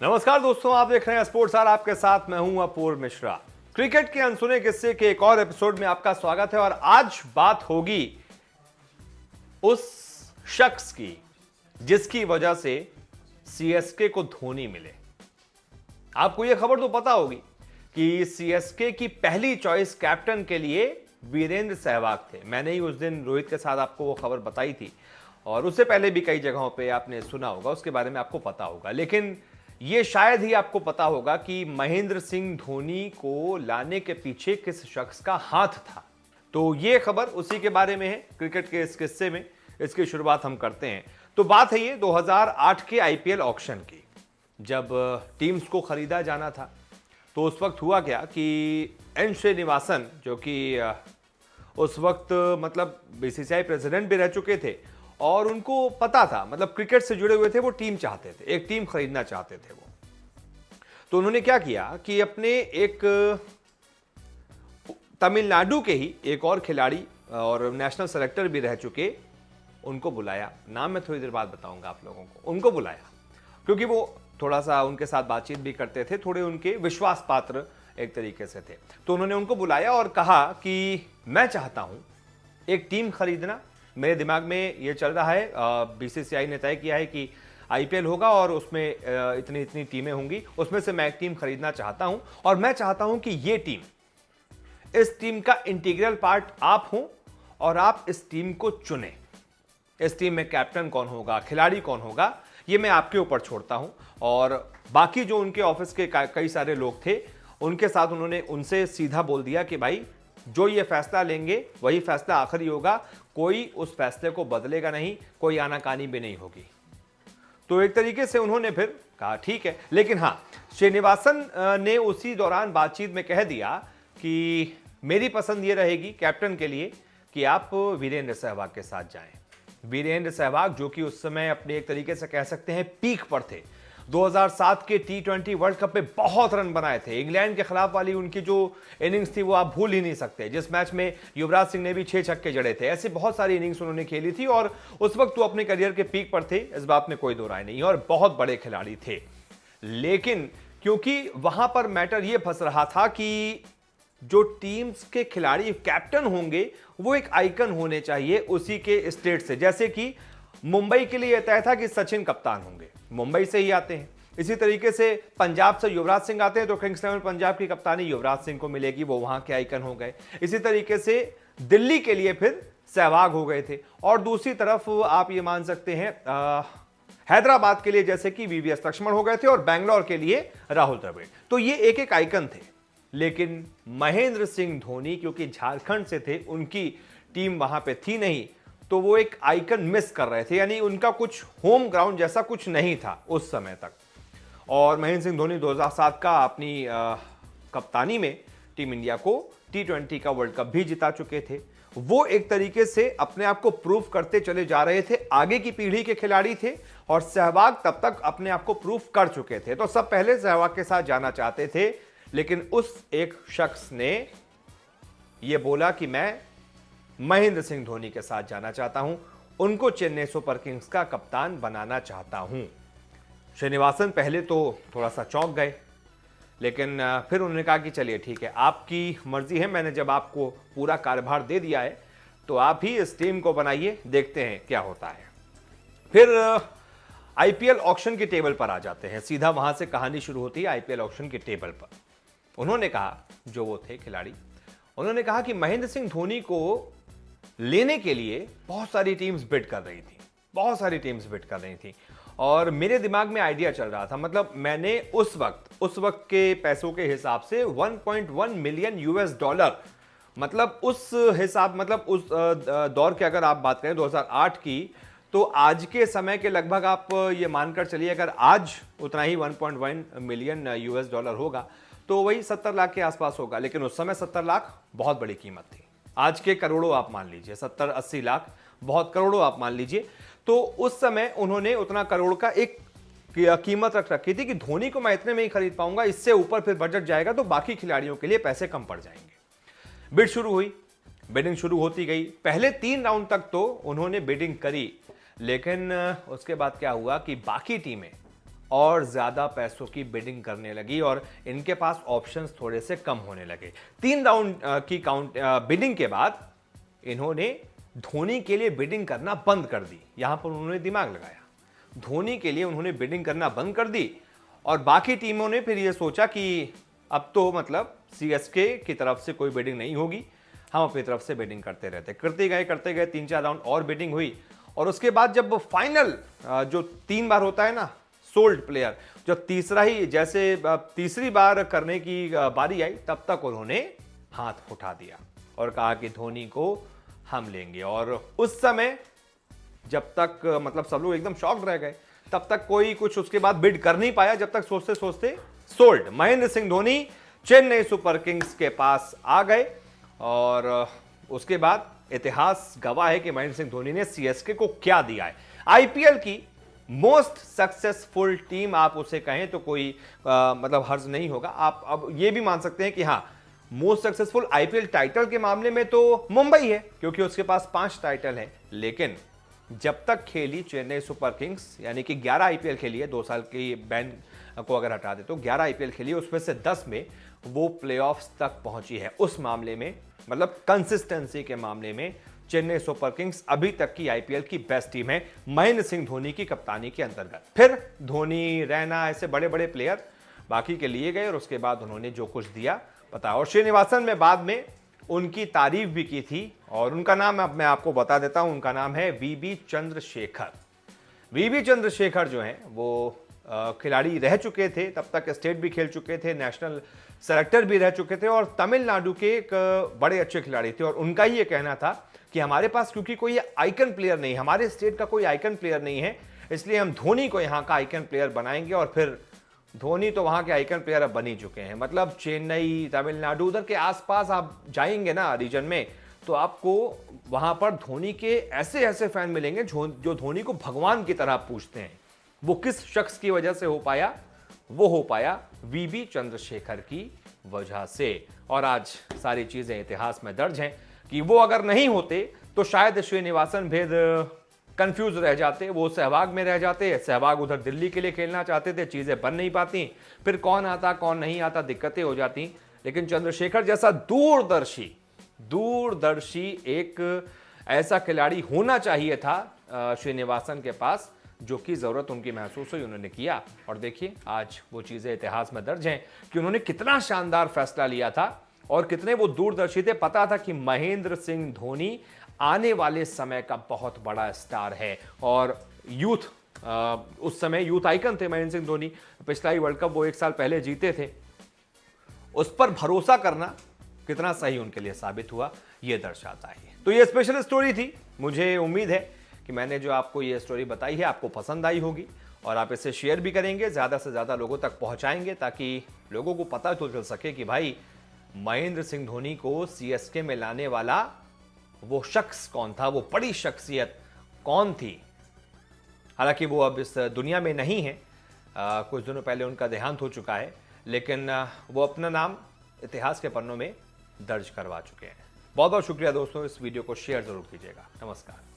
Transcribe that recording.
नमस्कार दोस्तों, आप देख रहे हैं स्पोर्ट्स आवर। आपके साथ मैं हूं अपूर्व मिश्रा। क्रिकेट के अनसुने किस्से के एक और एपिसोड में आपका स्वागत है और आज बात होगी उस शख्स की जिसकी वजह से सीएसके को धोनी मिले। आपको यह खबर तो पता होगी कि सीएसके की पहली चॉइस कैप्टन के लिए वीरेंद्र सहवाग थे। मैंने ही उस दिन रोहित के साथ आपको वो खबर बताई थी और उससे पहले भी कई जगहों पे आपने सुना होगा, उसके बारे में आपको पता होगा। लेकिन ये शायद ही आपको पता होगा कि महेंद्र सिंह धोनी को लाने के पीछे किस शख्स का हाथ था। तो ये खबर उसी के बारे में है। क्रिकेट के इस किस्से में इसकी शुरुआत हम करते हैं। तो बात है ये 2008 के आईपीएल ऑक्शन की, जब टीम्स को खरीदा जाना था। तो उस वक्त हुआ क्या कि एन श्रीनिवासन, जो कि उस वक्त मतलब बीसीसीआई प्रेसिडेंट भी रह चुके थे और उनको पता था, मतलब क्रिकेट से जुड़े हुए थे, वो टीम चाहते थे, एक टीम खरीदना चाहते थे वो। तो उन्होंने क्या किया कि अपने एक तमिलनाडु के ही एक और खिलाड़ी और नेशनल सेलेक्टर भी रह चुके, उनको बुलाया। नाम मैं थोड़ी देर बाद बताऊंगा आप लोगों को। उनको बुलाया क्योंकि वो थोड़ा सा उनके साथ बातचीत भी करते थे, थोड़े उनके विश्वास पात्र एक तरीके से थे। तो उन्होंने उनको बुलाया और कहा कि मैं चाहता हूं एक टीम खरीदना। मेरे दिमाग में ये चल रहा है, बीसीसीआई ने तय किया है कि आईपीएल होगा और उसमें इतनी इतनी टीमें होंगी, उसमें से मैं एक टीम खरीदना चाहता हूं और मैं चाहता हूं कि ये टीम, इस टीम का इंटीग्रल पार्ट आप हो और आप इस टीम को चुने। इस टीम में कैप्टन कौन होगा, खिलाड़ी कौन होगा, ये मैं आपके ऊपर छोड़ता हूं। और बाकी जो उनके ऑफिस के कई सारे लोग थे, उनके साथ उन्होंने उनसे सीधा बोल दिया कि भाई जो ये फैसला लेंगे वही फैसला आखिरी होगा, कोई उस फैसले को बदलेगा नहीं, कोई आनाकानी भी नहीं होगी। तो एक तरीके से उन्होंने फिर कहा ठीक है। लेकिन हाँ, श्रीनिवासन ने उसी दौरान बातचीत में कह दिया कि मेरी पसंद ये रहेगी कैप्टन के लिए कि आप वीरेंद्र सहवाग के साथ जाएं। वीरेंद्र सहवाग जो कि उस समय अपने एक तरीके से कह सकते हैं पीक पर थे। 2007 के T20 वर्ल्ड कप में बहुत रन बनाए थे। इंग्लैंड के खिलाफ वाली उनकी जो इनिंग्स थी वो आप भूल ही नहीं सकते, जिस मैच में युवराज सिंह ने भी 6 छक्के जड़े थे। ऐसे बहुत सारी इनिंग्स उन्होंने खेली थी और उस वक्त वो अपने करियर के पीक पर थे, इस बात में कोई दो राय नहीं, और बहुत बड़े खिलाड़ी थे। लेकिन क्योंकि वहां पर मैटर ये फंस रहा था कि जो टीम्स के खिलाड़ी कैप्टन होंगे वो एक आइकन होने चाहिए उसी के स्टेट से। जैसे कि मुंबई के लिए तय था कि सचिन कप्तान होंगे, मुंबई से ही आते हैं। इसी तरीके से पंजाब से युवराज सिंह आते हैं तो किंग्स इलेवन पंजाब की कप्तानी युवराज सिंह को मिलेगी, वो वहां के आइकन हो गए। इसी तरीके से दिल्ली के लिए फिर सहवाग हो गए थे और दूसरी तरफ आप ये मान सकते हैं हैदराबाद के लिए जैसे कि वीवीएस लक्ष्मण हो गए थे और बैंगलोर के लिए राहुल द्रविड़। तो ये एक एक आइकन थे। लेकिन महेंद्र सिंह धोनी क्योंकि झारखंड से थे, उनकी टीम वहां पे थी नहीं, तो वो एक आइकन मिस कर रहे थे, यानी उनका कुछ होम ग्राउंड जैसा कुछ नहीं था उस समय तक। और महेंद्र सिंह धोनी 2007 का अपनी कप्तानी में टीम इंडिया को T20 का वर्ल्ड कप भी जिता चुके थे। वो एक तरीके से अपने आप को प्रूव करते चले जा रहे थे, आगे की पीढ़ी के खिलाड़ी थे और सहवाग तब तक अपने आप को प्रूव कर चुके थे। तो सब पहले सहवाग के साथ जाना चाहते थे, लेकिन उस एक शख्स ने यह बोला कि मैं महेंद्र सिंह धोनी के साथ जाना चाहता हूं, उनको चेन्नई सुपर किंग्स का कप्तान बनाना चाहता हूं। श्रीनिवासन पहले तो थोड़ा सा चौंक गए, लेकिन फिर उन्होंने कहा कि चलिए ठीक है, आपकी मर्जी है, मैंने जब आपको पूरा कार्यभार दे दिया है तो आप ही इस टीम को बनाइए, देखते हैं क्या होता है। फिर आईपीएल ऑक्शन के टेबल पर आ जाते हैं, सीधा वहां से कहानी शुरू होती है आईपीएल ऑक्शन के टेबल पर। उन्होंने कहा, जो वो थे खिलाड़ी, उन्होंने कहा कि महेंद्र सिंह धोनी को लेने के लिए बहुत सारी टीम्स बिड कर रही थी, बहुत सारी टीम्स बिड कर रही थी और मेरे दिमाग में आइडिया चल रहा था। मतलब मैंने उस वक्त के पैसों के हिसाब से 1.1 मिलियन यूएस डॉलर, मतलब उस हिसाब, मतलब उस दौर के अगर आप बात करें 2008 की, तो आज के समय के लगभग आप ये मानकर चलिए अगर आज उतना ही 1.1 मिलियन यूएस डॉलर होगा तो वही 70 लाख के आसपास होगा। लेकिन उस समय 70 लाख बहुत बड़ी कीमत थी। आज के करोड़ों आप मान लीजिए, 70-80 लाख बहुत करोड़ों आप मान लीजिए। तो उस समय उन्होंने उतना करोड़ का एक कीमत रख रखी थी कि धोनी को मैं इतने में ही खरीद पाऊंगा, इससे ऊपर फिर बजट जाएगा तो बाकी खिलाड़ियों के लिए पैसे कम पड़ जाएंगे। बिड शुरू हुई, बिडिंग शुरू होती गई। पहले 3 राउंड तक तो उन्होंने बिडिंग करी, लेकिन उसके बाद क्या हुआ कि बाकी टीमें और ज्यादा पैसों की बिडिंग करने लगी और इनके पास ऑप्शंस थोड़े से कम होने लगे। 3 राउंड की बिडिंग के बाद इन्होंने धोनी के लिए बिडिंग करना बंद कर दी। यहां पर उन्होंने दिमाग लगाया, धोनी के लिए उन्होंने बिडिंग करना बंद कर दी और बाकी टीमों ने फिर यह सोचा कि अब तो मतलब सीएसके की तरफ से कोई बिडिंग नहीं होगी, हम अपनी तरफ से बिडिंग करते गए 3-4 राउंड और बिडिंग हुई और उसके बाद जब फाइनल जो 3 बार होता है ना सोल्ड प्लेयर, जब तीसरी बार करने की बारी आई तब तक उन्होंने हाथ उठा दिया और कहा कि धोनी को हम लेंगे। और उस समय जब तक मतलब सब लोग एकदम शॉक्ड रह गए, तब तक कोई कुछ उसके बाद बिड कर नहीं पाया, जब तक सोचते सोचते sold. Mahendra Singh Dhoni Chennai super Kings के पास आ गए और उसके बाद इतिहास गवाह है कि महेंद्र सिंह धोनी ने सीएसके को क्या दिया है। आईपीएल की मोस्ट सक्सेसफुल टीम आप उसे कहें तो कोई मतलब हर्ज नहीं होगा। आप अब ये भी मान सकते हैं कि हाँ, मोस्ट सक्सेसफुल आईपीएल टाइटल के मामले में तो मुंबई है क्योंकि उसके पास 5 टाइटल है, लेकिन जब तक खेली चेन्नई सुपर किंग्स, यानी कि 11 आईपीएल खेली है, 2 साल की बैन को अगर हटा दे तो 11 आईपीएल खेली है, उसमें से 10 में वो प्लेऑफ्स तक पहुंची है। उस मामले में मतलब कंसिस्टेंसी के मामले में चेन्नई सुपर किंग्स अभी तक की आईपीएल की बेस्ट टीम है महेंद्र सिंह धोनी की कप्तानी के अंतर्गत। फिर धोनी, रैना, ऐसे बड़े बड़े प्लेयर बाकी के लिए गए और उसके बाद उन्होंने जो कुछ दिया पता। और श्रीनिवासन में बाद में उनकी तारीफ भी की थी और उनका नाम अब मैं आपको बता देता हूं, उनका नाम है वीबी चंद्रशेखर। वीबी चंद्रशेखर जो हैं वो खिलाड़ी रह चुके थे, तब तक स्टेट भी खेल चुके थे, नेशनल सेलेक्टर भी रह चुके थे और तमिलनाडु के एक बड़े अच्छे खिलाड़ी थे। और उनका ही ये कहना था कि हमारे पास क्योंकि कोई आइकन प्लेयर नहीं, हमारे स्टेट का कोई आइकन प्लेयर नहीं है, इसलिए हम धोनी को यहाँ का आइकन प्लेयर बनाएंगे। और फिर धोनी तो वहां के आइकन प्लेयर अब बन ही चुके हैं। मतलब चेन्नई, तमिलनाडु, उधर के आसपास आप जाएंगे ना रीजन में, तो आपको वहां पर धोनी के ऐसे ऐसे फैन मिलेंगे जो धोनी को भगवान की तरह पूछते हैं। वो किस शख्स की वजह से हो पाया? वो हो पाया वीबी चंद्रशेखर की वजह से। और आज सारी चीजें इतिहास में दर्ज हैं कि वो अगर नहीं होते तो शायद श्रीनिवासन भेद कंफ्यूज रह जाते, वो सहवाग में रह जाते। सहवाग उधर दिल्ली के लिए खेलना चाहते थे, चीजें बन नहीं पाती, फिर कौन आता कौन नहीं आता, दिक्कतें हो जाती। लेकिन चंद्रशेखर जैसा दूरदर्शी एक ऐसा खिलाड़ी होना चाहिए था श्रीनिवासन के पास, जो कि जरूरत उनकी महसूस हुई, उन्होंने किया। और देखिए आज वो चीजें इतिहास में दर्ज हैं कि उन्होंने कितना शानदार फैसला लिया था और कितने वो दूरदर्शी थे। पता था कि महेंद्र सिंह धोनी आने वाले समय का बहुत बड़ा स्टार है और यूथ, उस समय यूथ आइकन थे महेंद्र सिंह धोनी। पिछला ही वर्ल्ड कप वो 1 साल पहले जीते थे, उस पर भरोसा करना कितना सही उनके लिए साबित हुआ, ये दर्शाता है। तो ये स्पेशल स्टोरी थी। मुझे उम्मीद है कि मैंने जो आपको ये स्टोरी बताई है आपको पसंद आई होगी और आप इसे शेयर भी करेंगे, ज़्यादा से ज़्यादा लोगों तक पहुंचाएंगे, ताकि लोगों को पता तो चल सके कि भाई महेंद्र सिंह धोनी को सीएसके में लाने वाला वो शख्स कौन था, वो बड़ी शख्सियत कौन थी। हालांकि वो अब इस दुनिया में नहीं है, कुछ दिनों पहले उनका देहांत हो चुका है, लेकिन वो अपना नाम इतिहास के पन्नों में दर्ज करवा चुके हैं। बहुत बहुत शुक्रिया दोस्तों, इस वीडियो को शेयर जरूर कीजिएगा। नमस्कार।